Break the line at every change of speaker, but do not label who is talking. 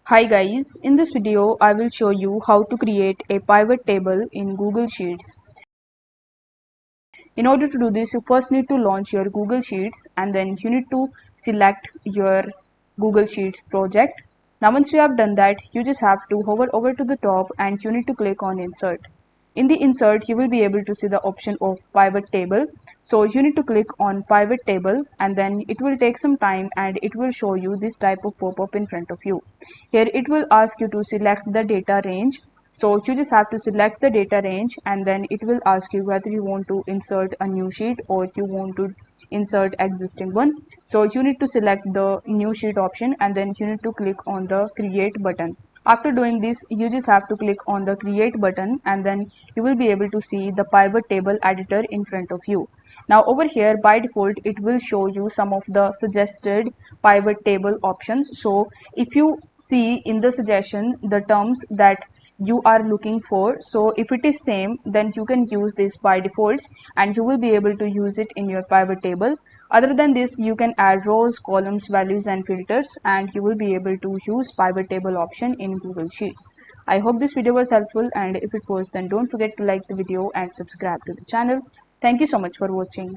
Hi guys, in this video I will show you how to create a pivot table in Google Sheets. In order to do this, you first need to launch your Google Sheets and then you need to select your Google Sheets project. Now once you have done that, you just have to hover over to the top and you need to click on Insert. In the insert, you will be able to see the option of pivot table. So you need to click on pivot table and then it will take some time and it will show you this type of pop-up in front of you. Here it will ask you to select the data range. So you just have to select the data range and then it will ask you whether you want to insert a new sheet or you want to insert existing one. So you need to select the new sheet option and then you need to click on the create button. After doing this, you just have to click on the create button and then you will be able to see the pivot table editor in front of you. Now over here by default it will show you some of the suggested pivot table options. So if you see in the suggestion the terms that you are looking for, so if it is same then you can use this by defaults and you will be able to use it in your pivot table. Other than this, you can add rows, columns, values and filters and you will be able to use pivot table option in Google Sheets. I hope this video was helpful, and if it was then don't forget to like the video and subscribe to the channel. Thank you so much for watching.